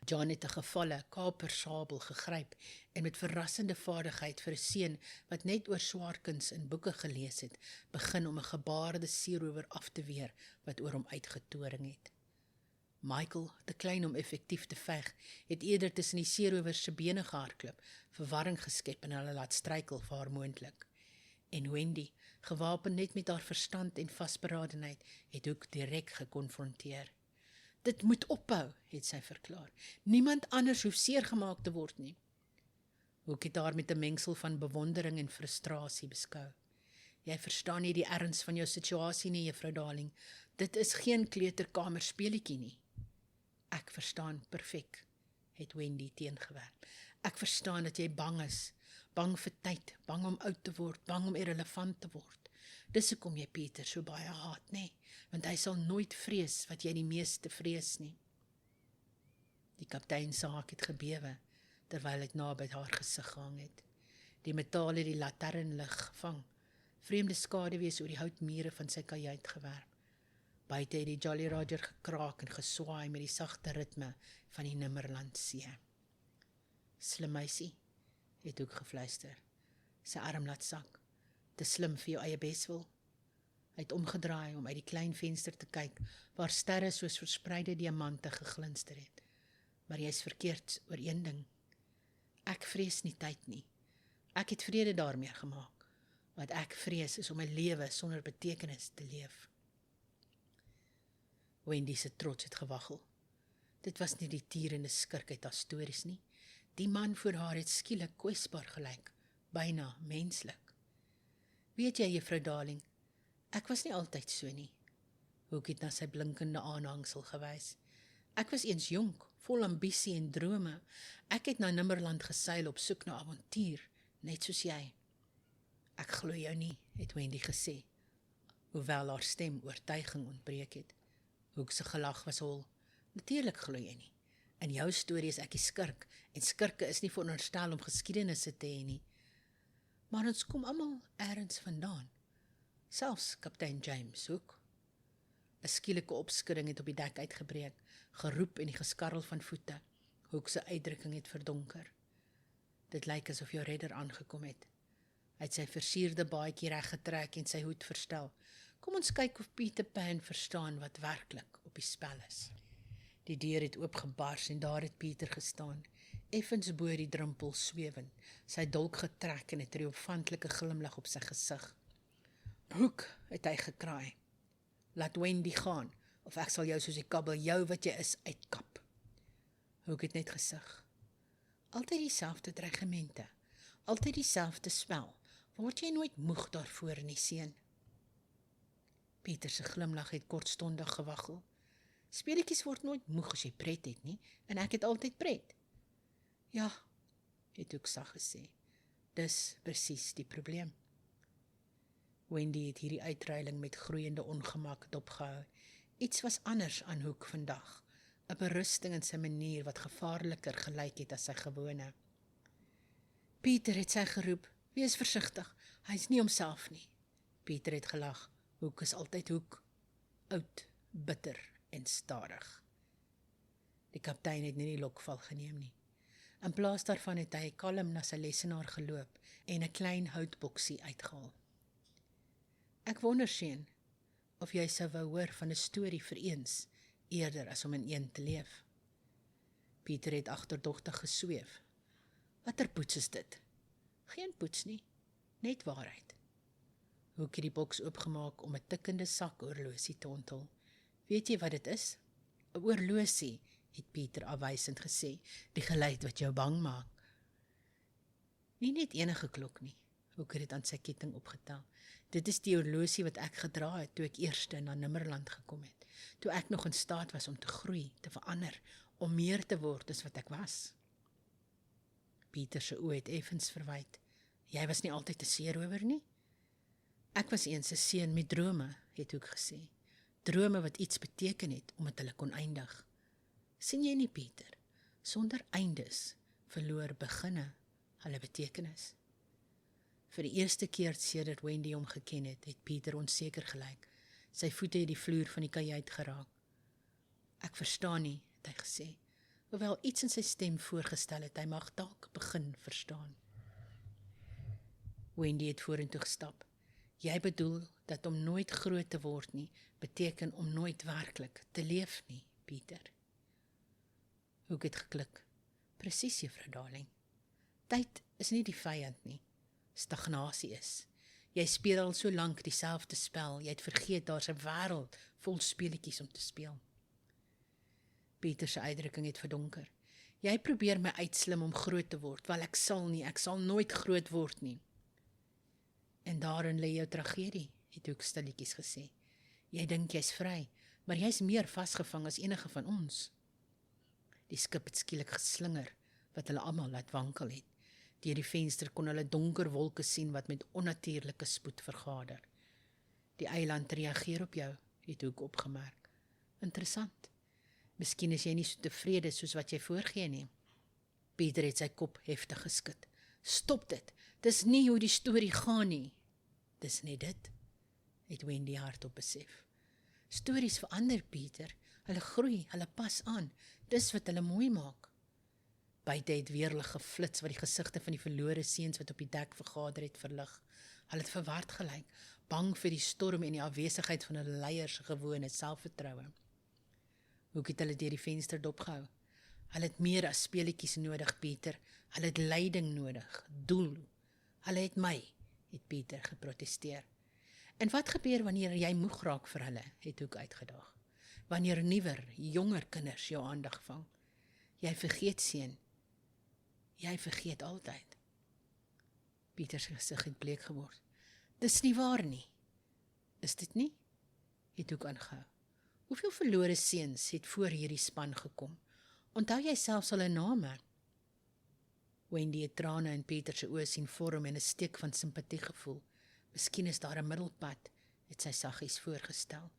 Speaker 1: John het 'n gevalle kapersabel gegryp en met verrassende vaardigheid vir 'n seun wat net oor swaarkuns in boeke gelees het, begin om 'n gebaarde seerower af te weer wat oor hom uitgetoring het. Michael, te klein om effektief te veg, het eerder tussen die seerowers se bene gehardloop, verwarring geskep en hulle laat struikel waar moontlik. En Wendy, gewapen net met haar verstand en vasberadenheid, het Hoek direk gekonfronteer. Dit moet ophou, het sy verklaar. Niemand anders hoef seergemaak te word nie. Hoek het haar met 'n mengsel van bewondering en frustrasie beskou. Jy verstaan nie die erns van jou situasie nie, juffrou Darling. Dit is geen kleuterkamer speletjie nie. Ek verstaan perfek, het Wendy teengewerp. Ek verstaan dat jy bang is, bang vir tyd, bang om oud te word, bang om irrelevant te word. Dis hoekom jy Pieter so baie haat, nê? Want hy sal nooit vrees wat jy die meeste vrees nie. Die kaptein se haak het gebewe, terwyl dit naby haar gesig gehang het. Die metaal het die laternlig gevang, vreemde skaduwees oor die houtmure van sy kajuit gewerp. Buite het die Jolly Roger gekraak en geswaai met die sagte ritme van die Nimmerlandsee. Slim meisie, het Hoek gefluister, sy arm laat sak. Te slim vir jou eie beswil. Hy het omgedraai om uit die klein venster te kyk, waar sterre soos verspreide diamante geglinster het. Maar jy is verkeerd oor een ding. Ek vrees nie tyd nie. Ek het vrede daarmee gemaak. Wat ek vrees is om 'n lewe sonder betekenis te leef. Wendy se trots het gewaggel. Dit was nie die tierende skurk uit haar stories nie. Die man voor haar het skielik kwesbaar gelyk, byna menslik. Weet jy, juffrou Darling, ek was nie altyd so nie. Hoek het na sy blinkende aanhangsel gewys. Ek was eens jonk, vol ambisie en drome. Ek het na Nimmerland geseil op soek na avontuur, net soos jy. Ek glo jou nie, het Wendy gesê, hoewel haar stem oortuiging ontbreek het. Hoek se gelag was hol. Natuurlik glo jy nie. In jou storie is ek die skurk, en skurke is nie veronderstel om geskiedenisse te hê nie. Maar ons kom almal ergens vandaan. Selfs kaptein James Hoek. 'n skielike opskudding het op die dek uitgebreek, geroep en die geskarrel van voete. Hoek se uitdrukking het verdonker. Dit lyk asof jou redder aangekom het. Hy het sy versierde baadjie reggetrek en sy hoed verstel. Kom ons kyk of Peter Pan verstaan wat werklik op die spel is. Die deur het oopgebars en daar het Pieter gestaan, effens bo die drempel swewend, sy dolk getrek en 'n triomfantelike glimlag op sy gesig. Hoek, het hy gekraai. Laat Wendy gaan, of ek sal jou soos die kabeljou wat jy is uitkap. Hoek het net gesig. Altyd dieselfde dreigemente, altyd dieselfde spel, word jy nooit moeg daarvoor nie, seun. Pieter se glimlag het kortstondig gewaggel. Speletjies word nooit moeg as jy pret het nie, en ek het altyd pret. Ja, het Hoek sag gesê, dis presies die probleem. Wendy het hierdie uitruiling met groeiende ongemak dopgehou. Iets was anders aan Hoek vandag, 'n berusting in sy manier wat gevaarliker gelyk het as sy gewone. Pieter, het sy geroep, wees versigtig, hy is nie homself nie. Pieter het gelag, Hoek is altyd Hoek, oud, bitter en stadig. Die kaptein het nie die lokval geneem nie. In plaas daarvan het hy kalm na sy lesenaar geloop en 'n klein houtboksie uitgehaal. Ek wonder, seun, of jy sou wou hoor van 'n storie vir eens, eerder as om in een te leef. Pieter het agterdogtig gesweef. Watter poets is dit? Geen poets nie, net waarheid. Hoek het die boks oopgemaak om 'n tikkende sakoorlosie te onthul. Weet jy wat dit is? 'n Oorlosie, het Pieter afwysend gesê, die geluid wat jou bang maak. Nie net enige klok nie, Hoek het dit aan sy ketting opgetel. Dit is die oorlosie wat ek gedra het toe ek eerste na Nimmerland gekom het, toe ek nog in staat was om te groei, te verander, om meer te word as wat ek was. Pieter se oë het effens verwyd. Jy was nie altyd 'n seerower nie? Ek was eens 'n seun met drome, het Hoek gesê. Drome wat iets beteken het, omdat hulle kon eindig. Sien jy nie, Pieter? Sonder eindes verloor beginne hulle betekenis. Vir die eerste keer sedert Wendy hom geken het Pieter onseker gelyk. Sy voete het die vloer van die kajuit geraak. Ek verstaan nie, het hy gesê, hoewel iets in sy stem voorgestel het, hy mag dalk begin verstaan. Wendy het vorentoe gestap. Jy bedoel dat om nooit groot te word nie, beteken om nooit werklik te leef nie, Pieter. Hoek het geklik. Presies, juffrou Darling. Tyd is nie die vyand nie. Stagnasie is. Jy speel al so lank dieselfde spel, jy het vergeet daar's 'n wêreld vol speletjies om te speel. Pieter se uitdrukking het verdonker. Jy probeer my uitslim om groot te word, wel ek sal nooit groot word nie. En daarin lê jou tragedie, het Hoek stilletjies gesê. Jy dink jy's vry, maar jy's meer vasgevang as enige van ons. Die skip het skielik geslinger, wat hulle almal laat wankel het. Deur die venster kon hulle donker wolke sien wat met onnatuurlike spoed vergader. Die eiland reageer op jou, het Hoek opgemerk. Interessant. Miskien is jy nie so tevrede soos wat jy voorgee nie. Pieter het sy kop heftig geskud. Stop dit, dis nie hoe die storie gaan nie. Dis net dit, het Wendy hardop besef. Stories verander, Pieter. Hulle groei, hulle pas aan. Dis wat hulle mooi maak. Buite het weerlig geflits wat die gesigte van die verlore seuns wat op die dek vergader het verlig. Hulle het verward gelyk, bang vir die storm en die afwesigheid van hulle leiers se gewone selfvertroue. Hoek het hulle deur die venster dopgehou. Hulle het meer as speletjies nodig, Pieter. Hulle het leiding nodig, doel. Hulle het my, het Pieter geprotesteer. En wat gebeur wanneer jy moeg raak vir hulle, het Hoek uitgedaag. Wanneer nuwer, jonger kinders jou aandag vang. Jy vergeet, seun. Jy vergeet altyd. Pieter se gesig het bleek geword. Dis nie waar nie. Is dit nie? Het Hoek aangehou. Hoeveel verlore seuns het voor hierdie span gekom? Onthou jy selfs hulle name? Wendy het trane in Pieter se oë sien vorm en 'n steek van simpatie gevoel. Miskien is daar 'n middelpad, het sy saggies voorgestel.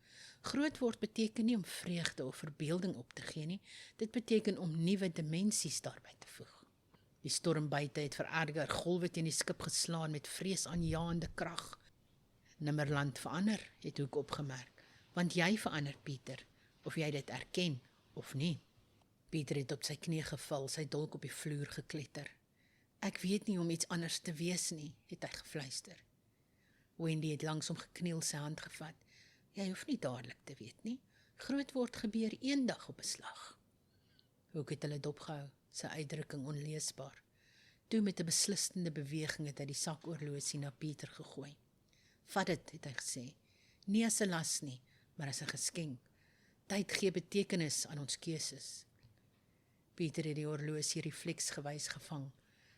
Speaker 1: Groot word beteken nie om vreugde of verbeelding op te gee nie, dit beteken om nuwe dimensies daarby te voeg. Die storm buite het vererger, golwe teen die skip geslaan met vreesaanjaende krag. Nimmerland verander, het Hoek opgemerk, want jy verander, Pieter, of jy dit erken of nie. Pieter het op sy knie geval, sy dolk op die vloer gekletter. Ek weet nie om iets anders te wees nie, het hy gefluister. Wendy het langs hom gekniel, sy hand gevat. Jy hoef nie dadelik te weet nie. Groot word gebeur eendag op 'n slag. Hoek het hulle dopgehou, sy uitdrukking onleesbaar. Toe met 'n beslissende beweging het hy die sakoorlosie na Pieter gegooi. Vat dit, het hy gesê. Nie as 'n las nie, maar as 'n geskenk. Tyd gee betekenis aan ons keuses. Pieter het die horlosie refleksgewys gevang.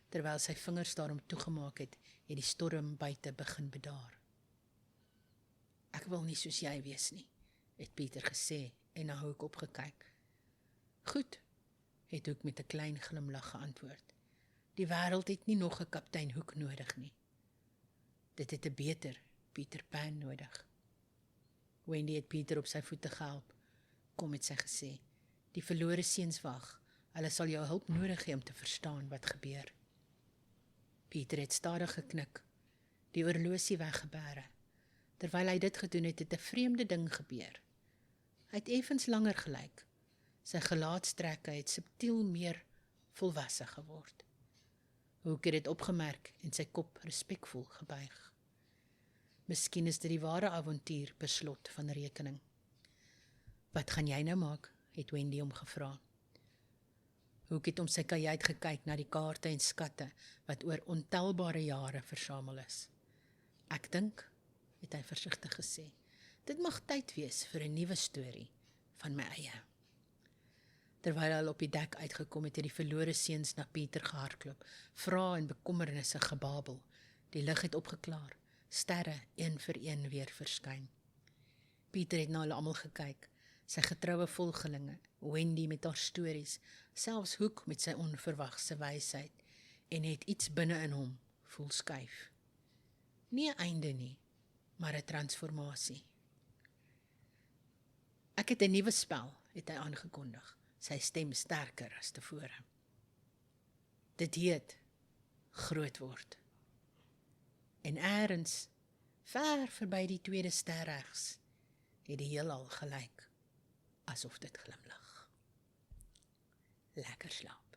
Speaker 1: Terwyl sy vingers daarom toegemaak het die storm buite begin bedaar. Ek wil nie soos jy wees nie, het Pieter gesê en na Hoek opgekyk. Goed, het Hoek met 'n klein glimlag geantwoord. Die wêreld het nie nog 'n kaptein Hoek nodig nie. Dit het 'n beter Peter Pan nodig. Wendy het Pieter op sy voete gehelp. Kom, het sy gesê, die verlore seuns wag. Hulle sal jou hulp nodig hê om te verstaan wat gebeur. Pieter het stadig geknik, die oorlosie weggebêre. Terwyl hy dit gedoen het, het 'n vreemde ding gebeur. Hy het effens langer gelyk. Sy gelaatstrekke het subtiel meer volwasse geword. Hoek het dit opgemerk en sy kop respekvol gebuig. Miskien is dit die ware avontuur per slot van rekening. Wat gaan jy nou maak, het Wendy hom gevra. Hoek het om sy kajuit gekyk na die kaarte en skatte wat oor ontelbare jare versamel is. Ek dink, het hy versigtig gesê, dit mag tyd wees vir 'n nuwe storie van my eie. Terwyl hy op die dek uitgekom het die verlore seuns na Pieter gehardloop, vrae en bekommernisse gebabel. Die lig het opgeklaar, sterre een vir een weer verskyn. Pieter het na hulle almal gekyk, sy getroue volgelinge, Wendy met haar stories, selfs Hoek met sy onverwagse wysheid, en het iets binne in hom voel skuif. Nie 'n einde nie, maar 'n transformasie. Ek het 'n nuwe spel, het hy aangekondig, sy stem sterker as tevore. Dit heet Groot word. En eers, ver verby die tweede ster regs, het die heelal gelyk, asof dit glimlag. Lekker slaap.